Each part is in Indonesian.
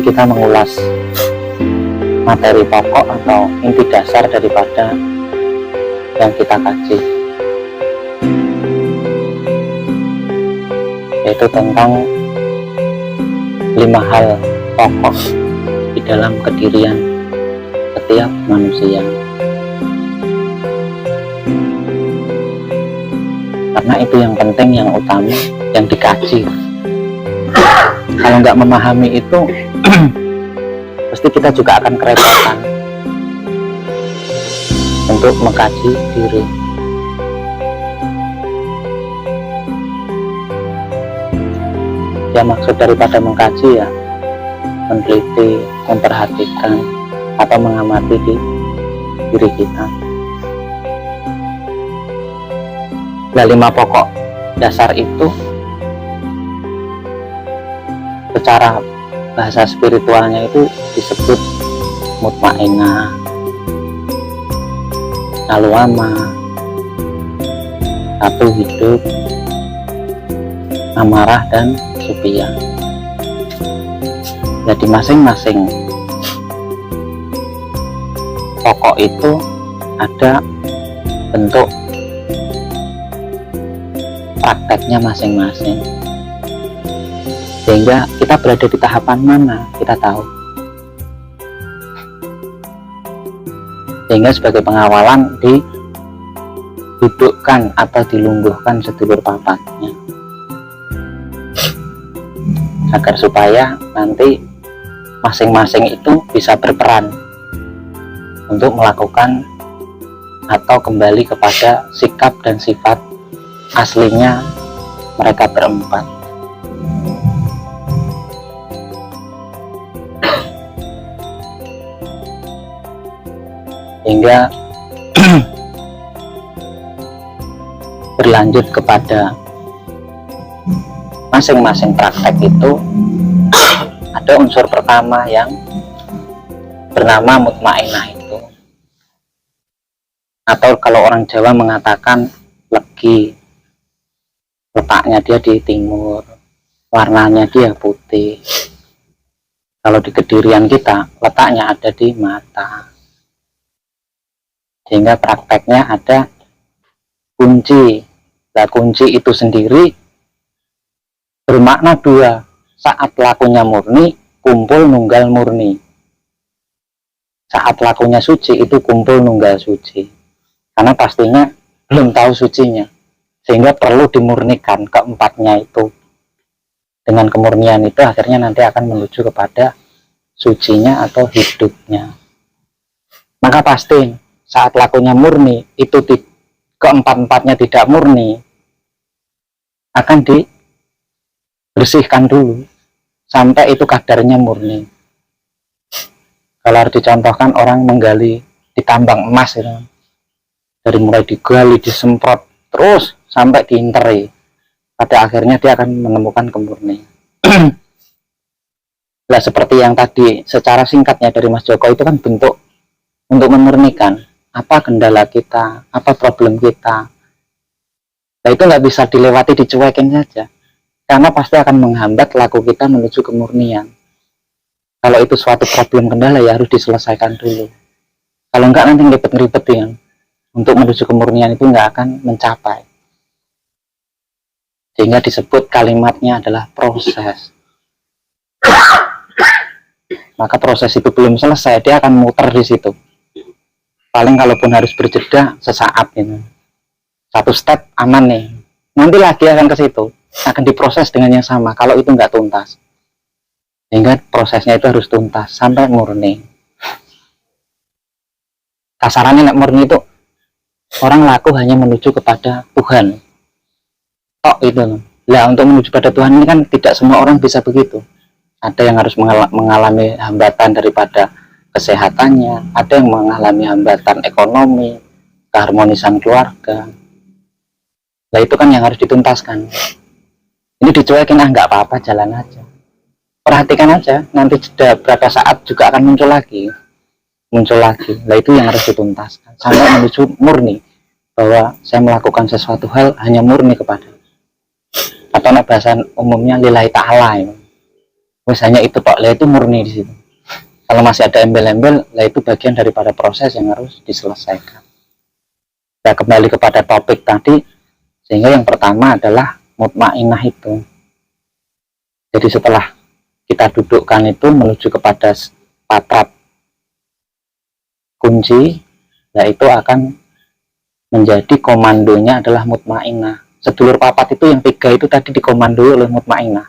kita mengulas materi pokok atau inti dasar daripada yang kita kaji, yaitu tentang 5 hal pokok di dalam kedirian setiap manusia. Karena itu yang penting, yang utama, yang dikaji. Kalau nggak memahami itu pasti kita juga akan kerepotan untuk mengkaji diri. Ya, maksud daripada mengkaji ya meneliti, memperhatikan atau mengamati di diri kita. Nah, 5 pokok dasar itu secara bahasa spiritualnya itu disebut mutmainah, alwama, satu hidup, amarah, dan supia. Jadi masing-masing pokok itu ada bentuk prakteknya masing-masing, sehingga kita berada di tahapan mana kita tahu. Sehingga sebagai pengawalan didudukkan atau dilungguhkan sedulur papatnya, agar supaya nanti masing-masing itu bisa berperan untuk melakukan atau kembali kepada sikap dan sifat aslinya mereka berempat. Hingga berlanjut kepada masing-masing praktek itu ada unsur pertama yang bernama mutmainah itu, atau kalau orang Jawa mengatakan legi. Letaknya dia di timur, warnanya dia putih. Kalau di kedirian kita, letaknya ada di mata. Sehingga prakteknya ada kunci. Nah, kunci itu sendiri bermakna 2. Saat lakunya murni, kumpul nunggal murni. Saat lakunya suci, itu kumpul nunggal suci. Karena pastinya belum tahu sucinya, sehingga perlu dimurnikan keempatnya itu. Dengan kemurnian itu akhirnya nanti akan menuju kepada sucinya atau hidupnya. Maka pasti saat lakunya murni itu keempat-empatnya tidak murni, akan dibersihkan dulu sampai itu kadarnya murni. Kalau harus dicontohkan, orang menggali di tambang emas itu, dari mulai digali, disemprot, terus sampai diinteri, pada akhirnya dia akan menemukan kemurnian. Nah, seperti yang tadi secara singkatnya dari Mas Joko itu kan bentuk untuk memurnikan apa kendala kita, apa problem kita. Nah, itu nggak bisa dilewati, dicuekin saja, karena pasti akan menghambat laku kita menuju kemurnian. Kalau itu suatu problem kendala ya harus diselesaikan dulu. Kalau enggak nanti ribet-ribet ya, untuk menuju kemurnian itu nggak akan mencapai. Sehingga disebut kalimatnya adalah proses. Maka proses itu belum selesai, dia akan muter di situ. Paling kalaupun harus berjeda sesaat gitu. 1 step aman nih. Nanti lagi akan ke situ, akan diproses dengan yang sama kalau itu nggak tuntas. Sehingga prosesnya itu harus tuntas sampai murni. Kasarannya nek murni itu orang laku hanya menuju kepada Tuhan. Oh itu. Nah, untuk menuju pada Tuhan ini kan tidak semua orang bisa begitu. Ada yang harus mengalami hambatan daripada kesehatannya, ada yang mengalami hambatan ekonomi, keharmonisan keluarga. Nah, itu kan yang harus dituntaskan. Ini dicuekin, nggak apa-apa, jalan aja. Perhatikan aja, nanti jeda berapa saat juga akan muncul lagi. Nah, itu yang harus dituntaskan sampai menuju murni, bahwa saya melakukan sesuatu hal hanya murni kepada, atau bahasa umumnya lillahi ta'ala. Misalnya itu tok, lah itu murni di situ. Kalau masih ada embel-embel, lah itu bagian daripada proses yang harus diselesaikan. Nah, kembali kepada topik tadi, sehingga yang pertama adalah mutmainah itu. Jadi setelah kita dudukkan itu menuju kepada patrat kunci, nah itu akan menjadi komandonya adalah mutmainah. Sedulur papat itu yang 3 itu tadi dikomandoi oleh mutmainah.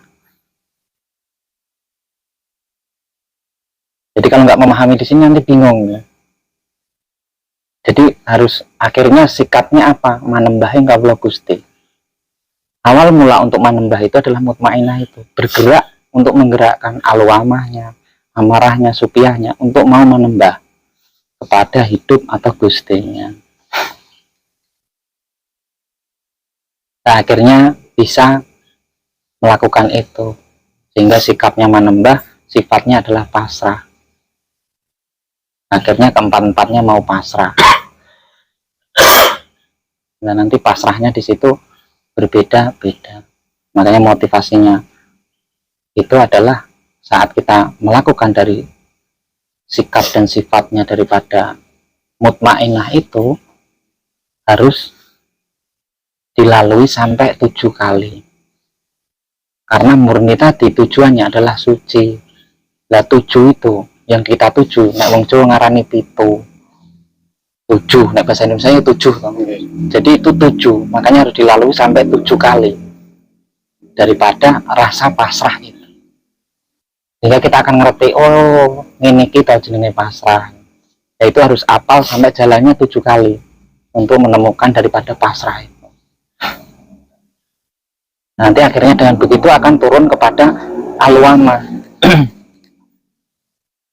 Jadi kalau nggak memahami di sini nanti bingung ya. Jadi harus akhirnya sikapnya apa? Manembahing kawula Gusti. Awal mula untuk manembah itu adalah mutmainah itu. Bergerak untuk menggerakkan alwamahnya, amarahnya, supiahnya untuk mau menembah kepada hidup atau Gustinya. Nah, akhirnya bisa melakukan itu. Sehingga sikapnya menembah, sifatnya adalah pasrah. Akhirnya keempat-empatnya mau pasrah. Nah, nanti pasrahnya di situ berbeda-beda. Makanya motivasinya itu adalah saat kita melakukan dari sikap dan sifatnya daripada mutmainah itu harus dilalui sampai 7 kali. Karena murni tadi tujuannya adalah suci. Lah 7 itu yang kita tuju, nek wong Jawa ngarani pitu. 7, nek bahasa Indonesia 7. Jadi itu 7, makanya harus dilalui sampai 7 kali daripada rasa pasrah itu. Sehingga kita akan ngerti, oh ini kita jenenge pasrah. Yaitu harus apal sampai jalannya 7 kali untuk menemukan daripada pasrah itu. Nanti akhirnya dengan begitu akan turun kepada alwama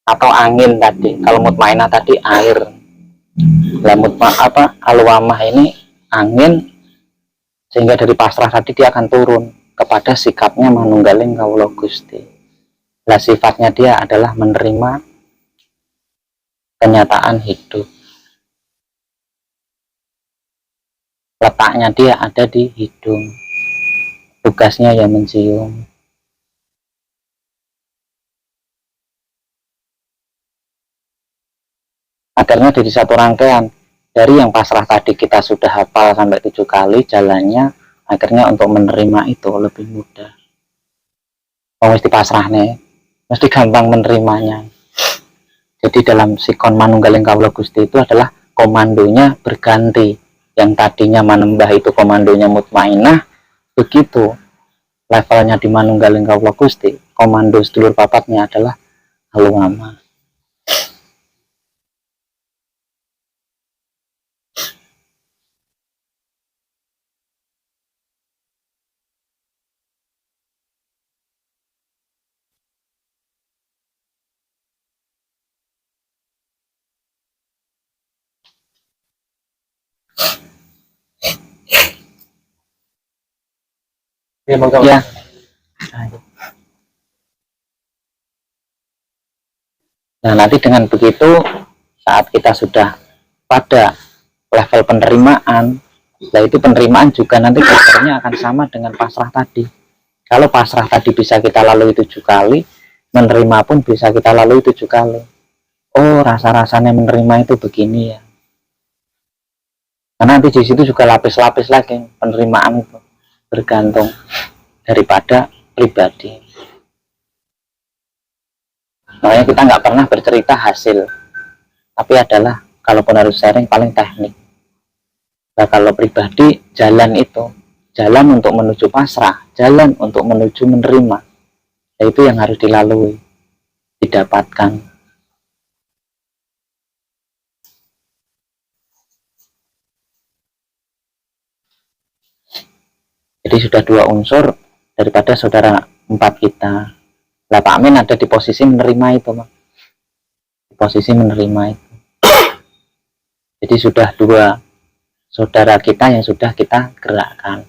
atau angin tadi. Kalau mutmainah tadi air. Lah alwamah ini angin, sehingga dari pasrah tadi dia akan turun kepada sikapnya manunggaling kawula Gusti. Lah sifatnya dia adalah menerima kenyataan hidup. Letaknya dia ada di hidung. Tugasnya ya mencium. Akhirnya dari satu rangkaian, dari yang pasrah tadi kita sudah hafal sampai 7 kali jalannya, akhirnya untuk menerima itu lebih mudah. Oh, mesti pasrah nih, mesti gampang menerimanya. Jadi dalam sikon manunggaling kawula Gusti itu adalah komandonya berganti. Yang tadinya manembah itu komandonya mutmainah, begitu levelnya di manunggaling kawula Gusti, komando sedulur papatnya adalah alwama. Ya. Nah, nanti dengan begitu saat kita sudah pada level penerimaan, nah itu penerimaan juga nanti dasarnya akan sama dengan pasrah tadi. Kalau pasrah tadi bisa kita lalui 7 kali, menerima pun bisa kita lalui 7 kali. Oh, rasa-rasanya menerima itu begini ya. Karena nanti di situ juga lapis-lapis lagi penerimaan itu, bergantung daripada pribadi. Makanya kita nggak pernah bercerita hasil, tapi adalah kalaupun harus sharing paling teknik. Nah, kalau pribadi jalan itu, jalan untuk menuju pasrah, jalan untuk menuju menerima, itu yang harus dilalui, didapatkan. Jadi sudah 2 unsur daripada saudara 4 kita. Lah Pak Amin ada di posisi menerima itu, Pak. Di posisi menerima itu. Jadi sudah 2 saudara kita yang sudah kita gerakkan.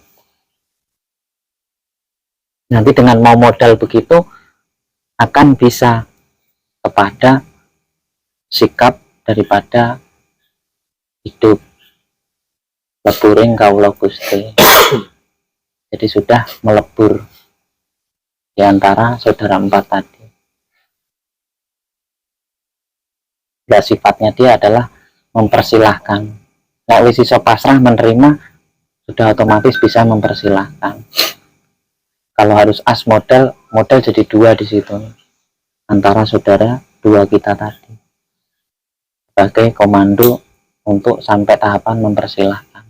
Nanti dengan mau modal begitu akan bisa kepada sikap daripada hidup leburing kawula Gusti. Jadi sudah melebur di antara saudara empat tadi. Dan sifatnya dia adalah mempersilahkan. Nah, wis iso pasrah menerima, sudah otomatis bisa mempersilahkan. Kalau harus as model jadi dua di situ antara saudara dua kita tadi sebagai komando untuk sampai tahapan mempersilahkan.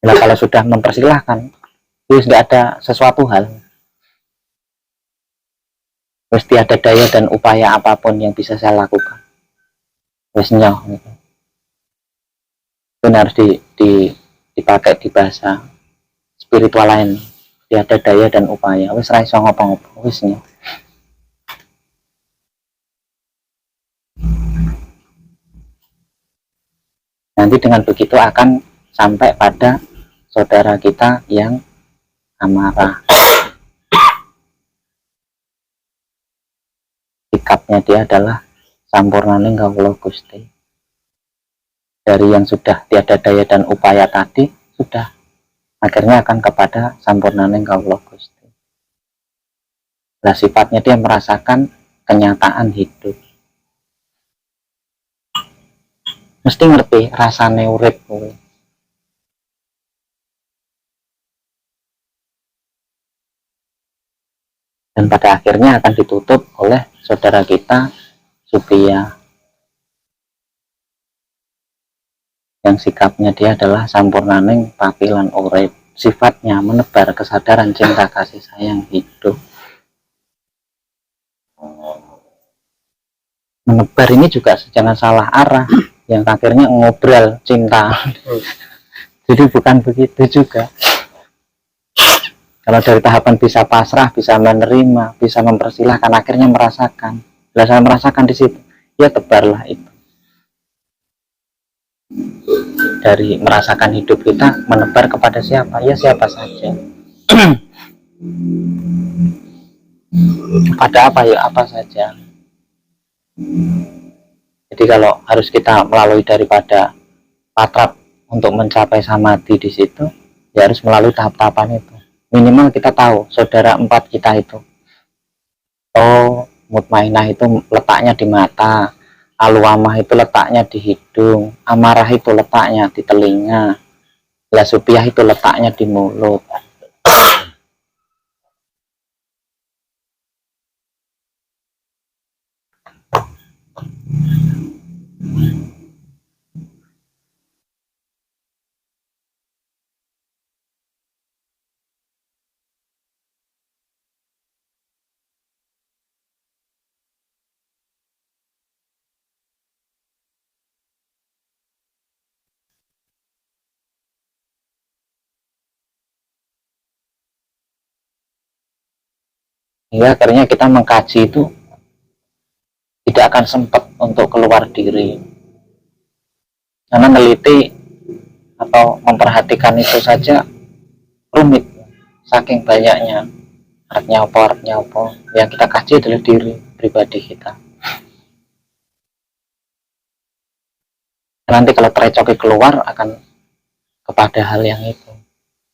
Nah, kalau sudah mempersilahkan, itu tidak ada sesuatu hal, mesti ada daya dan upaya apapun yang bisa saya lakukan. Wes nyoh gitu. Itu harus dipakai di bahasa spiritual lain. Dia ada daya dan upaya. Wes ra iso ngopo-ngopo, wes nyoh. Nanti dengan begitu akan sampai pada saudara kita yang amarah. Sikapnya dia adalah sampurnaning kawula Gusti. Dari yang sudah tiada daya dan upaya tadi, sudah akhirnya akan kepada sampurnaning kawula Gusti. Nah, sifatnya dia merasakan kenyataan hidup. Mesti ngerti rasane urip kuwi. Dan pada akhirnya akan ditutup oleh saudara kita Supia, yang sikapnya dia adalah sampurnaning papilan urip. Sifatnya menebar kesadaran cinta kasih sayang hidup. Menebar ini juga jangan salah arah, yang akhirnya ngobrol cinta. Jadi bukan begitu juga. Kalau dari tahapan bisa pasrah, bisa menerima, bisa mempersilahkan, akhirnya merasakan. Bila saya merasakan di situ, ya tebarlah itu. Dari merasakan hidup kita menebar kepada siapa? Ya siapa saja. Pada apa ya apa saja. Jadi kalau harus kita melalui daripada patrap untuk mencapai samadhi di situ, ya harus melalui tahap-tahapan itu. Minimal kita tahu saudara empat kita itu. Oh, mutmainah itu letaknya di mata, aluamah itu letaknya di hidung, amarah itu letaknya di telinga, lasupiah itu letaknya di mulut. Hingga akhirnya kita mengkaji itu tidak akan sempat untuk keluar diri, karena meneliti atau memperhatikan itu saja rumit, saking banyaknya artnya apa. Yang kita kaji adalah diri pribadi kita. Nanti kalau terecoki keluar akan kepada hal yang itu,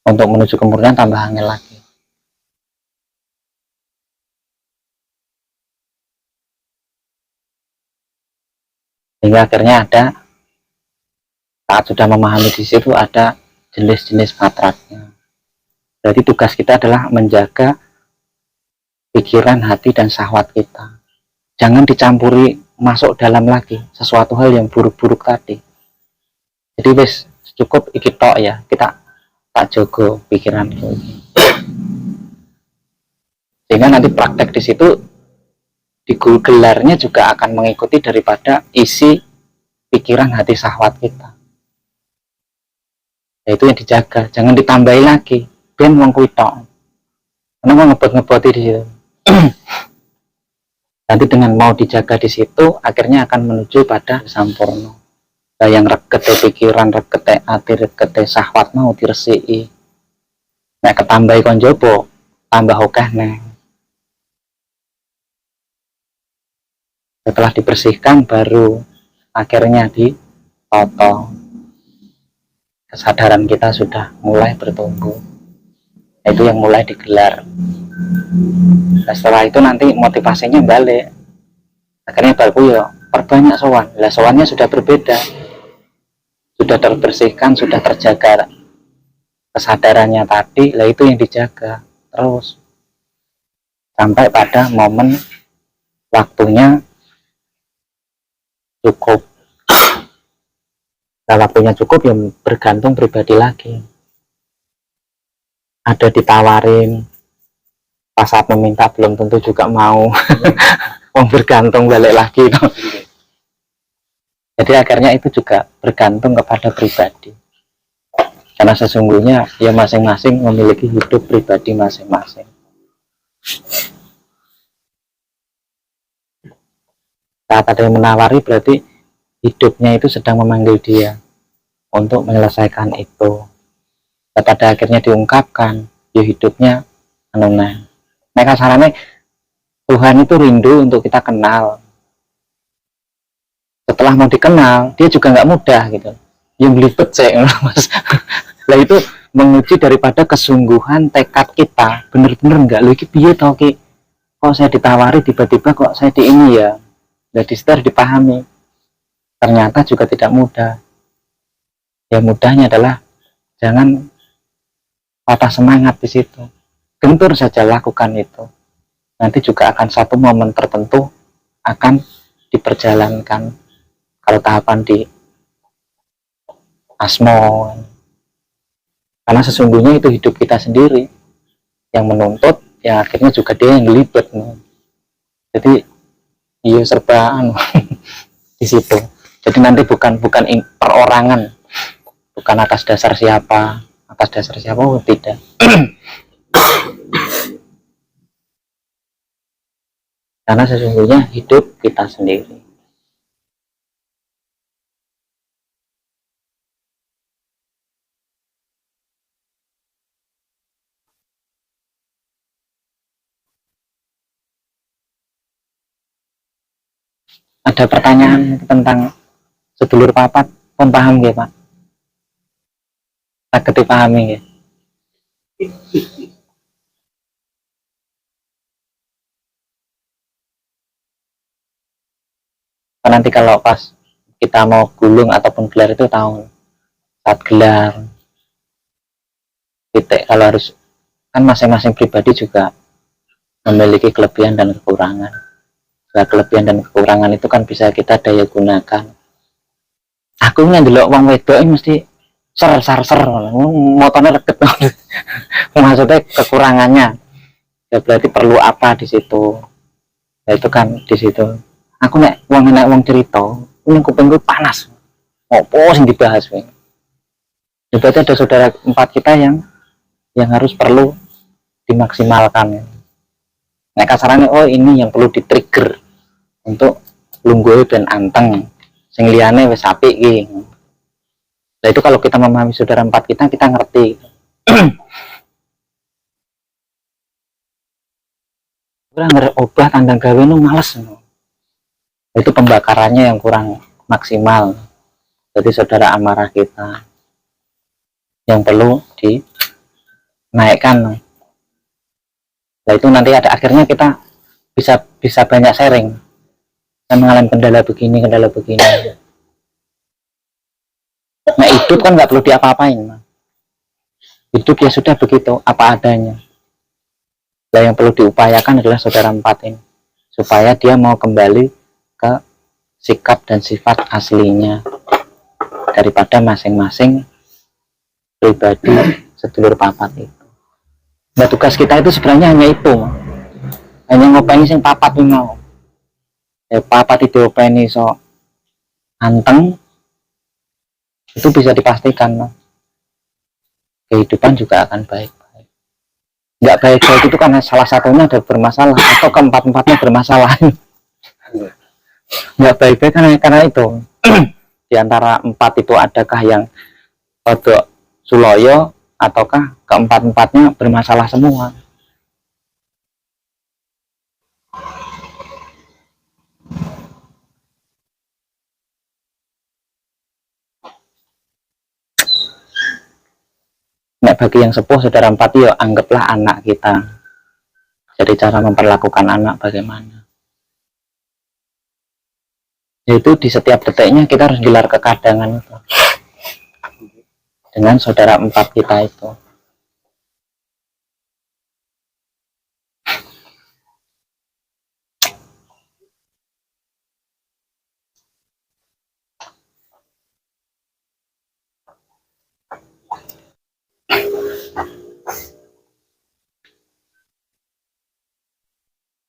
untuk menuju kemurnian tambah angel lagi. Hingga akhirnya ada, saat sudah memahami di situ, ada jenis-jenis matratnya. Berarti tugas kita adalah menjaga pikiran, hati, dan syahwat kita. Jangan dicampuri masuk dalam lagi sesuatu hal yang buruk-buruk tadi. Jadi wis cukup iki tok ya, kita tak jogo pikiran itu. Sehingga nanti praktek di situ di gelarnya juga akan mengikuti daripada isi pikiran, hati, syahwat kita. Itu yang dijaga, jangan ditambahi lagi. Ben wong kuwi tok. Karena mau ngebot-ngeboti di situ. Nanti dengan mau dijaga di situ, akhirnya akan menuju pada sampurno. Nah, yang regete pikiran, regete ati, regete syahwat mau diresiki. Nek ketambahi kon jopo, tambah akeh neh. Setelah dibersihkan baru akhirnya ditoto. kesadaran kita sudah mulai bertumbuh, itu yang mulai digelar. Nah, setelah itu nanti motivasinya balik, akhirnya baru ya perbanyak sowan. Lah sowannya sudah berbeda, sudah terbersihkan, sudah terjaga kesadarannya tadi. Lah itu yang dijaga terus sampai pada momen waktunya cukup. Nah, waktunya cukup ya bergantung pribadi lagi. Ada ditawarin, pas saat meminta belum tentu juga mau. Bergantung balik lagi itu. Jadi akhirnya itu juga bergantung kepada pribadi, karena sesungguhnya ya masing-masing memiliki hidup pribadi masing-masing. Saat ada yang menawari berarti hidupnya itu sedang memanggil dia untuk menyelesaikan itu. Dan pada akhirnya diungkapkan ya hidupnya anuna. Mereka sarannya Tuhan itu rindu untuk kita kenal. Setelah mau dikenal dia juga nggak mudah gitu, yang belibet saya mas. Lah itu menguji daripada kesungguhan tekad kita, bener-bener nggak lagi piye tau ki, kok saya ditawari tiba-tiba kok saya di ini ya. Nah disitu harus dipahami, ternyata juga tidak mudah. Ya mudahnya adalah jangan patah semangat di situ, gentur saja lakukan itu. Nanti juga akan satu momen tertentu akan diperjalankan. Kalau tahapan di asmo, karena sesungguhnya itu hidup kita sendiri yang menuntut, yang akhirnya juga dia yang gelibet. Jadi iya serba di situ. Jadi nanti bukan perorangan, bukan atas dasar siapa, oh, tidak. Karena sesungguhnya hidup kita sendiri. Ada pertanyaan tentang sedulur papat, pun paham ya Pak? Saged dipahami ya. Nanti kalau pas kita mau gulung ataupun gelar itu tahu, saat gelar titik kalau harus, kan masing-masing pribadi juga memiliki kelebihan dan kekurangan. Nah, kelebihan dan kekurangan itu kan bisa kita daya gunakan. Aku ndelok wong wedok mesti ser motornya reket. Maksudnya kekurangannya ya berarti perlu apa di situ. Ya itu kan di situ. Aku nek wong cerita, ini kupingku panas. Opo sing dibahas we. Ya berarti ada saudara empat kita yang harus perlu dimaksimalkan. Nah kasarannya oh ini yang perlu di-trigger untuk lungguh dan anteng. Sing liyane wis apik iki. Nah itu kalau kita memahami saudara empat kita ngerti. Kurang obah tandang gawe nu males. Itu pembakarannya yang kurang maksimal. Jadi saudara amarah kita yang perlu dinaikkan. Nah itu nanti ada akhirnya kita bisa banyak sharing. Saya mengalami kendala begini. Nah hidup kan nggak perlu diapa-apain. Hidup ya sudah begitu, apa adanya. Nah yang perlu diupayakan adalah saudara empat ini, supaya dia mau kembali ke sikap dan sifat aslinya daripada masing-masing pribadi sedulur papat itu. Nah tugas kita itu sebenarnya hanya itu, hanya ngopeni sing papat ini mau. Papat itu openi so anteng, itu bisa dipastikan kehidupan juga akan baik-baik. Nggak baik-baik itu karena salah satunya ada bermasalah atau keempat-empatnya bermasalah. Nggak baik-baik karena itu. Di antara empat itu adakah yang kodok suloyo ataukah keempat-empatnya bermasalah semua. Nek bagi yang sepuh saudara empat yo anggaplah anak kita. Jadi cara memperlakukan anak bagaimana? Yaitu di setiap detiknya kita harus gelar kekadangan itu dengan saudara empat kita itu.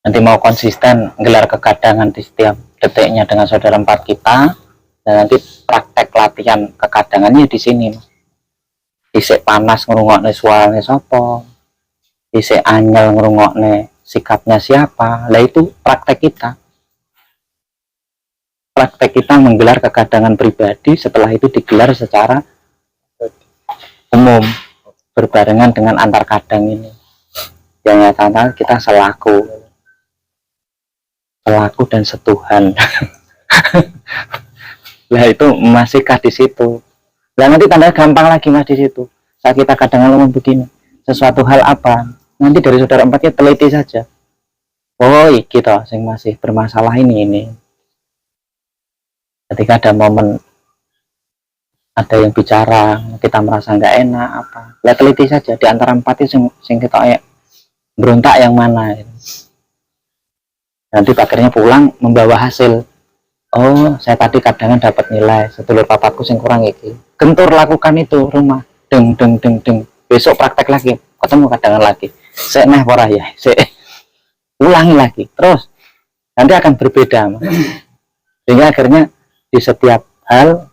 Nanti mau konsisten gelar kekadangan di setiap detiknya dengan saudara empat kita, dan nanti praktek latihan kekadangannya di sini. Isik panas ngrungokne suarane sopo, isik anyel ngrungokne sikapnya siapa. Lah itu praktek kita menggelar kekadangan pribadi, setelah itu digelar secara umum berbarengan dengan antar kadang ini. Yang nyata kita selaku dan setuhan. Lah itu masih kah di situ. Lah nanti tanda gampang lagi mas di situ. Saat kita kadang ngomong begini, sesuatu hal apa, nanti dari saudara empatnya teliti saja. Oh kita yang masih bermasalah ini. Ketika ada momen ada yang bicara, kita merasa nggak enak apa, lah teliti saja di antara empat itu sing kita berontak yang mana. Nanti akhirnya pulang membawa hasil. Oh, saya tadi kadangan dapat nilai, sedulur papatku sing kurang iki. Gentur lakukan itu rumah. Deng. Besok praktek lagi, ketemu kadangan lagi. Saya neh ora ya, saya ulangi lagi. Terus nanti akan berbeda. Sehingga akhirnya di setiap hal,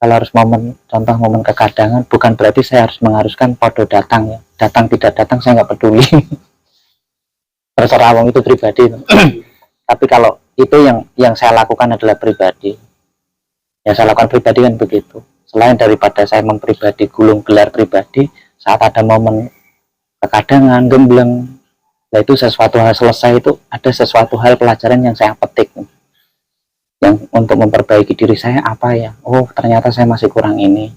kalau harus contoh momen kekadangan, bukan berarti saya harus mengharuskan podo datang ya. Datang tidak datang saya nggak peduli. Terserah wong itu pribadi. Tapi kalau itu yang saya lakukan adalah pribadi, yang saya lakukan pribadi kan begitu. Selain daripada saya mempribadi gulung gelar pribadi, saat ada momen kekadangan gembleng, nah itu sesuatu hal selesai, itu ada sesuatu hal pelajaran yang saya petik, yang untuk memperbaiki diri saya apa ya. Oh ternyata saya masih kurang ini.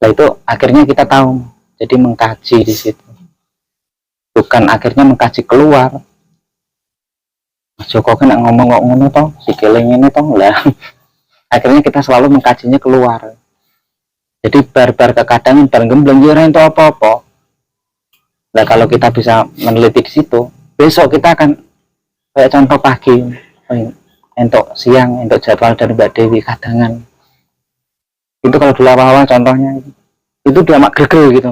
Nah itu akhirnya kita tahu, jadi mengkaji di situ, bukan akhirnya mengkaji keluar. Mas Joko kan ngomong kok ngono toh, si keling ini toh lah. Akhirnya kita selalu mengkajinya keluar. Jadi bar-bar kekadangan bareng gembleng ya itu apa-apa. Nah kalau kita bisa meneliti di situ, besok kita akan kayak contoh pagi, untuk siang, untuk jadwal dari Mbak Dewi kadangan. Itu kalau dulu awal-awal contohnya itu dia mak gregel gitu.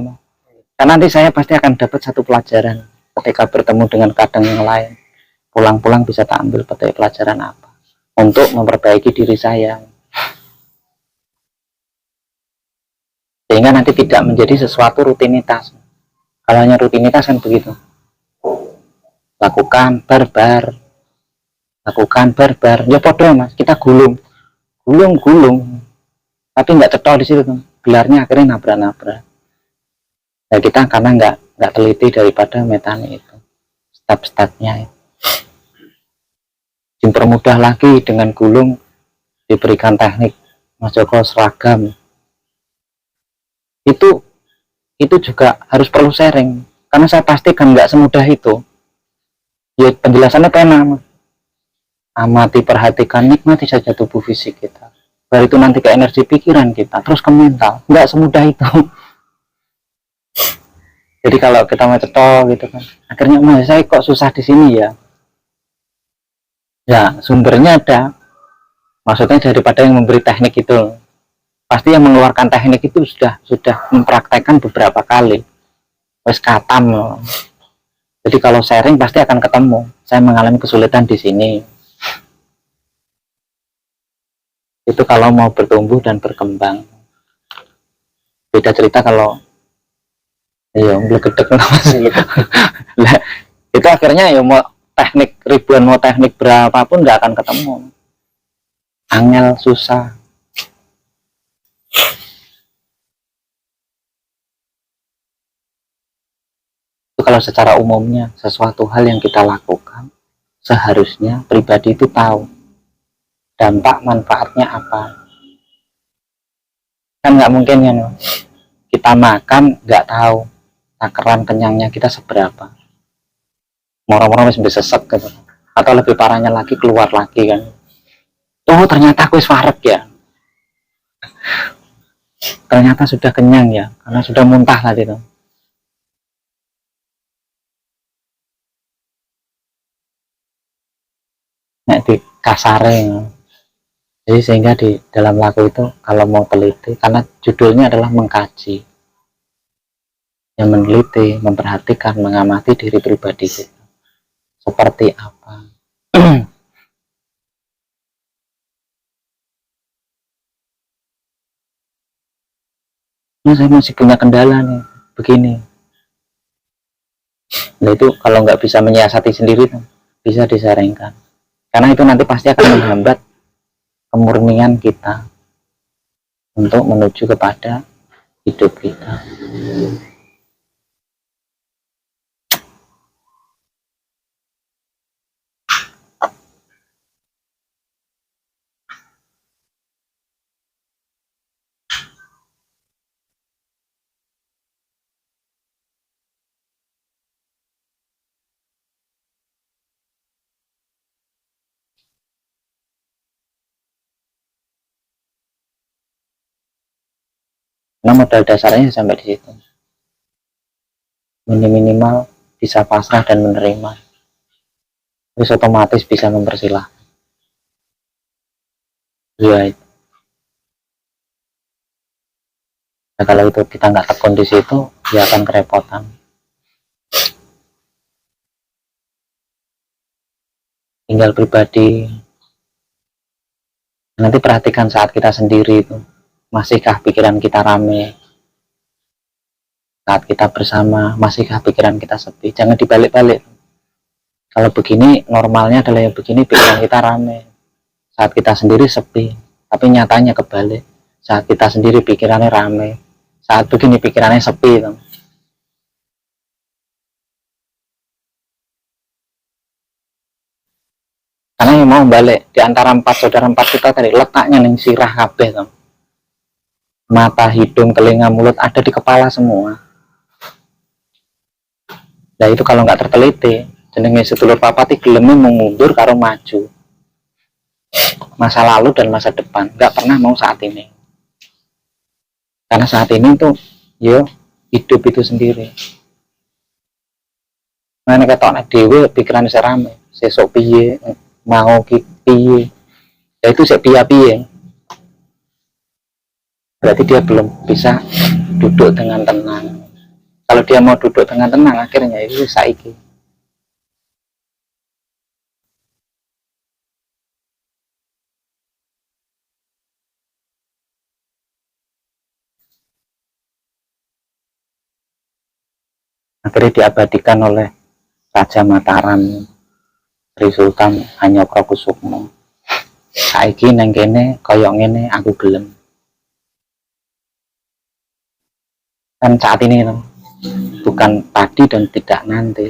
Karena nanti saya pasti akan dapat satu pelajaran ketika bertemu dengan kadang yang lain. Pulang-pulang bisa tak ambil petik pelajaran apa untuk memperbaiki diri saya, sehingga nanti tidak menjadi sesuatu rutinitas. Kalau hanya rutinitas kan begitu, lakukan barbar ya podo mas, kita gulung tapi nggak cetol di situ tuh. Gelarnya akhirnya nabrak. Nah kita karena nggak teliti daripada metane itu, step-stepnya itu. Dipermudah lagi dengan gulung, diberikan teknik Mas Joko seragam. Itu juga harus perlu sharing, karena saya pastikan nggak semudah itu. Ya penjelasannya pena, amati, perhatikan, nikmati saja tubuh fisik kita. Baru itu nanti ke energi pikiran kita, terus ke mental. Nggak semudah itu. Jadi kalau kita mau cetok gitu kan, akhirnya mas saya kok susah di sini ya. Ya sumbernya ada, maksudnya daripada yang memberi teknik itu, pasti yang mengeluarkan teknik itu sudah mempraktekkan beberapa kali, wes katam. Jadi kalau sharing pasti akan ketemu, saya mengalami kesulitan di sini. Itu kalau mau bertumbuh dan berkembang. Beda cerita kalau ya gledek lah itu akhirnya ya mau teknik ribuan, mau teknik berapapun nggak akan ketemu, angel, susah. Itu kalau secara umumnya sesuatu hal yang kita lakukan, seharusnya pribadi itu tahu dampak manfaatnya apa. Kan nggak mungkin kan kita kita makan nggak tahu takaran kenyangnya kita seberapa, moro-moro masih bisa sesek gitu, atau lebih parahnya lagi keluar lagi kan, oh ternyata aku wareg ya, ternyata sudah kenyang ya karena sudah muntah tadi tuh. Nek di kasareng, jadi sehingga di dalam lagu itu kalau mau teliti, karena judulnya adalah mengkaji, yang meneliti, memperhatikan, mengamati diri pribadi kita seperti apa. Nah, saya masih punya kendala nih begini. Nah itu kalau nggak bisa menyiasati sendiri tuh, bisa disaringkan, karena itu nanti pasti akan menghambat kemurnian kita untuk menuju kepada hidup kita. Nah modal dasarnya sampai di situ, minimal bisa pasrah dan menerima, terus otomatis bisa mempersilahkan ya. Nah, kalau itu kita nggak tekun di situ, ya akan kerepotan. Tinggal pribadi. Nanti perhatikan saat kita sendiri itu, masihkah pikiran kita rame? Saat kita bersama, masihkah pikiran kita sepi? Jangan dibalik-balik. Kalau begini, normalnya adalah yang begini, pikiran kita rame. Saat kita sendiri sepi, tapi nyatanya kebalik. Saat kita sendiri pikirannya rame, saat begini pikirannya sepi. Karena yang mau balik di antara empat saudara empat kita tadi, letaknya nih sirah kabeh tuh. Mata, hidung, telinga, mulut ada di kepala semua. Nah itu kalau nggak terteliti, jenenge sedulur papati geleme mengundur karo maju, masa lalu dan masa depan, nggak pernah mau saat ini. Karena saat ini tuh yo hidup itu sendiri. Mana ketok dewe pikiran serame, sesok piye, mau piye, ya itu saya piye. Berarti dia belum bisa duduk dengan tenang. Kalau dia mau duduk dengan tenang, akhirnya itu saiki. Akhirnya diabadikan oleh Raja Mataram, Sri Sultan Hanyokrokusumo. Saiki neng kene koyok ngene aku gelem. Kan saat ini bukan tadi dan tidak nanti.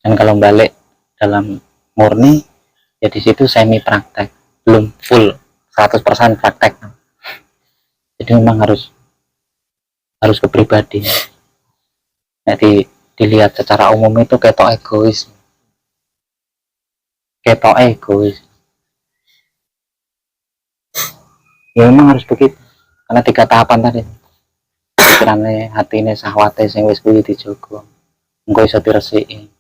Dan kalau balik dalam murni, ya di situ semi praktek, belum full 100% praktek. Jadi memang harus ke pribadi. Jadi dilihat secara umum itu ketok egois. Ya memang harus begitu. Karena 3 tahapan tadi. Pikirannya, hatine, sahwate sing wis kuwi dijogo. Engko iso diresiki.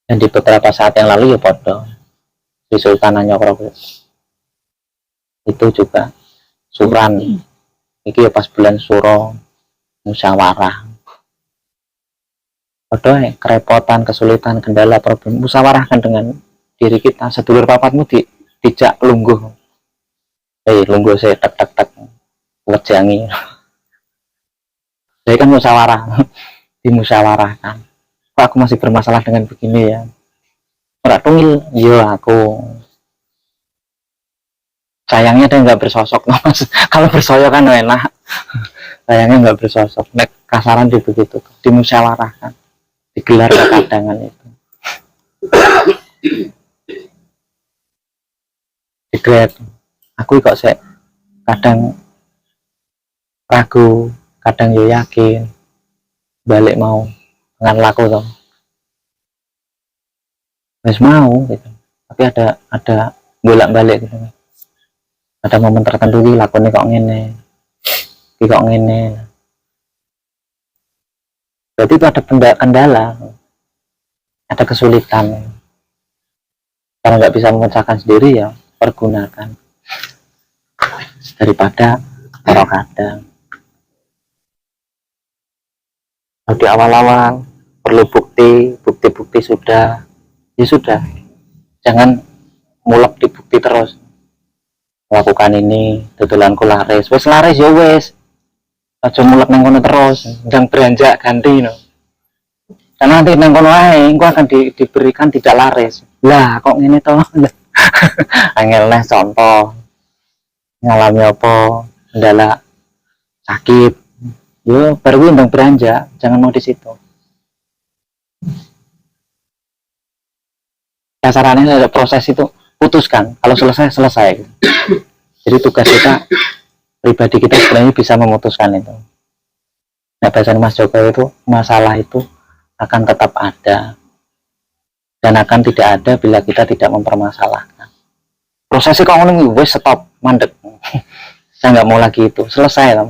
Dan di beberapa saat yang lalu ya podo di Sultan Hanyokrokusumo itu juga suran iki ya pas bulan suro musyawarah Padahal kerepotan, kesulitan, kendala, problem, musyawarahkan dengan diri kita. Sedulur papatmu dijak lungguh, lungguh saya tek tek tek wejangi. Saya kan musyawarah, dimusyawarahkan. Kok aku masih bermasalah dengan begini ya? Ora tungil, yo aku. Sayangnya dia nggak bersosok, mas. Kalau bersosok kan enak. Sayangnya nggak bersosok. Nek kasaran dia begitu, dimusyawarahkan, digelar kadangan itu. Digelar. Aku kok saya kadang ragu, kadang yo yakin, balik mau dengan laku toh. Wes mau gitu. Tapi ada bolak-balik gitu. Ada momen tertentu ki lakone kok ngene. Ki kok ngene. Berarti itu ada kendala. Ada kesulitan. Karena nggak bisa memecahkan sendiri ya, pergunakan. Daripada taruh kadang. Di awal-awal perlu bukti sudah, ya sudah. Jangan mulek di bukti terus. Lakukan ini, tutulanku laris, wes laris ya wes. Aja mulek nang kono terus, jangan beranjak ganti no. Karena nanti nang kono ae engko akan diberikan tidak laris. Lah kok ngene to? Angel neh contoh. Ngalami apa? Kendala sakit. Yo baru ndang beranjak, jangan mau di situ. Kasarannya ada proses itu, putuskan. Kalau selesai selesai. Jadi tugas kita pribadi kita sebenarnya bisa memutuskan itu. Nah, bahasa Mas Joko itu masalah itu akan tetap ada dan akan tidak ada bila kita tidak mempermasalahkan. Prosesnya kok ngomong wes stop mandek. Saya nggak mau lagi itu, selesai kan.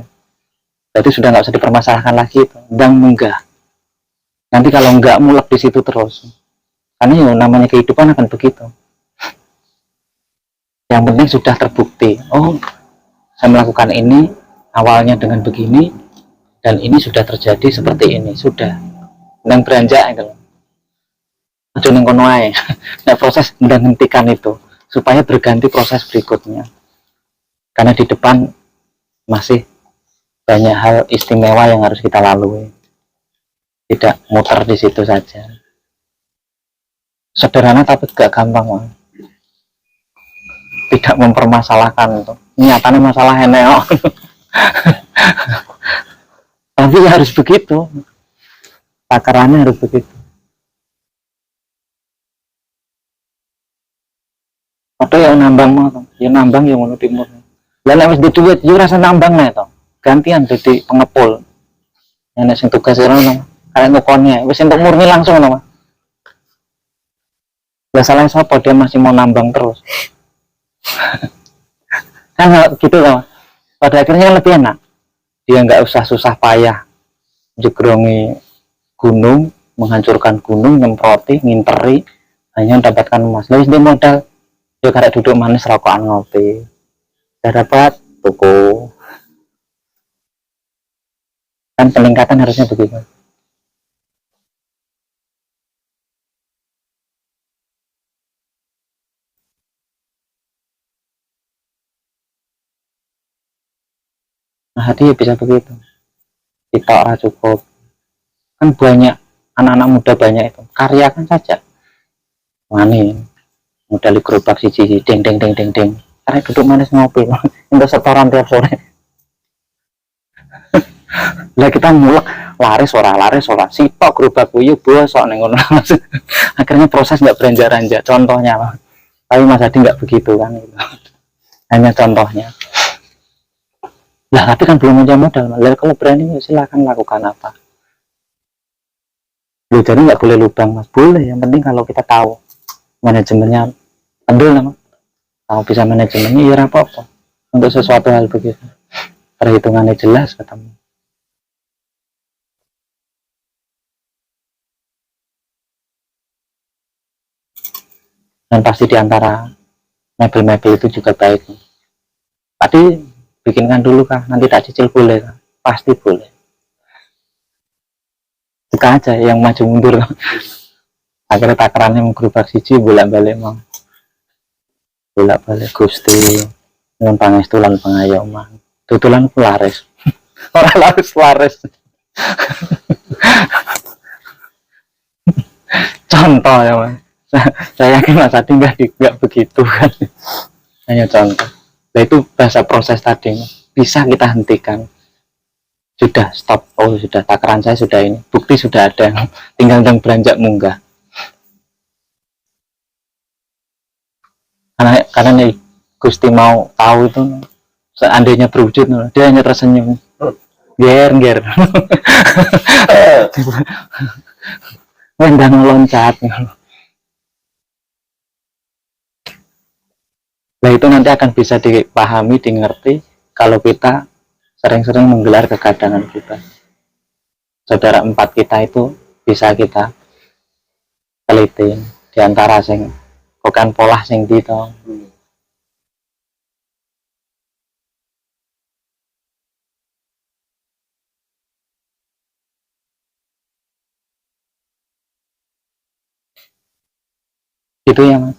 Berarti sudah nggak usah dipermasalahkan lagi itu. Dan enggak. Nanti kalau enggak mulek di situ terus. Karena ya namanya kehidupan akan begitu. Yang penting sudah terbukti. Oh, saya melakukan ini awalnya dengan begini dan ini sudah terjadi seperti ini. Sudah. Dan beranjak itu. Aja ning kono ae. Nah, proses menghentikan itu supaya berganti proses berikutnya. Karena di depan masih banyak hal istimewa yang harus kita lalui. Tidak muter di situ saja. Sederhana tapi gak gampang, man. Tidak mempermasalahkan itu. Nyatanya masalah enek. Tapi harus begitu. Takarannya harus begitu. Atau yang nambang mau, yang nambang yang mau timur. Lalu harus duit, yo rasa nambang nih toh. Gantian jadi pengepul. Yang sing tugas orang kalian nukonnya, wis untuk murni langsung nama. Gak salah siapa dia masih mau nambang terus. Kan gitu loh. Pada akhirnya lebih enak. Dia nggak usah susah payah jegrongi gunung, menghancurkan gunung, nyemproti, nginteri, hanya mendapatkan emas. Lalu dia modal, dia karek duduk manis rokokan ngopi. Udah dapat tuku. Kan peningkatan harusnya begitu. Nah, hati bisa begitu. Kita ora cukup. Kan banyak anak-anak muda banyak itu. Karyakan saja. Mani modal gerobak siji ding ding ding ding ding. Karena duduk manis ngopi. Untuk setoran tiap sore. Lah kita mulek laris ora sitok gerobak kuyu bosok ning ngono. Akhirnya proses nggak beranjak-anjak. Contohnya lah. Tapi Mas Hadi nggak begitu kan gitu. Hanya contohnya. Lah tapi kan belum punya modal. Lalu kalau berani silakan lakukan apa. Loh, jadi nggak boleh lubang Mas. Boleh, yang penting kalau kita tahu manajemennya kendul nama. Tahu bisa manajemennya ya apa-apa. Untuk sesuatu hal begitu. Perhitungannya jelas ketemu. Dan pasti diantara mebel-mebel itu juga baik. Tadi bikinkan dulu kah? Nanti tak cicil boleh kah? Pasti boleh. suka aja yang maju mundur. Akhirnya takarannya menggerubak siji bolak-balik mau bolak-balik Gusti nyuwun pangestu lan pangayoman tutulan laris. Orang laris contoh ya Mas. Saya yakin Mas Adi nggak begitu kan, hanya contoh. Nah itu bahasa proses tadi bisa kita hentikan. Sudah stop, oh sudah takaran saya sudah ini, bukti sudah ada, tinggal beranjak munggah. Karena nih Gusti mau tahu itu seandainya berwujud, dia hanya tersenyum, ger ngendang loncat. Nah itu nanti akan bisa dipahami, dimengerti kalau kita sering-sering menggelar kegadangan kita. Saudara empat kita itu bisa kita teliti diantara sing bukan pola sing dito. Itu ya Mas.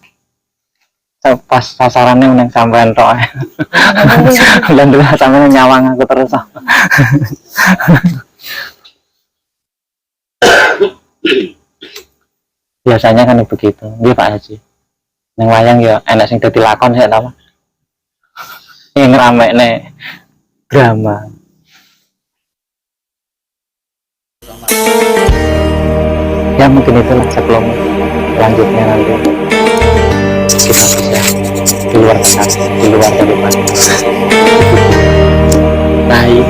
Pas sasarannya meneng sampean tok. Dan dulu sampean nyawang aku terus. Biasanya kan begitu. Dia Pak Haji. Neng wayang ya enak sing dadi lakon saya tahu. Yang ngeramekne drama. Ya mungkin itulah sebelum lanjutnya nanti kita bisa di luar kesat, di luar kehidupan. Baik.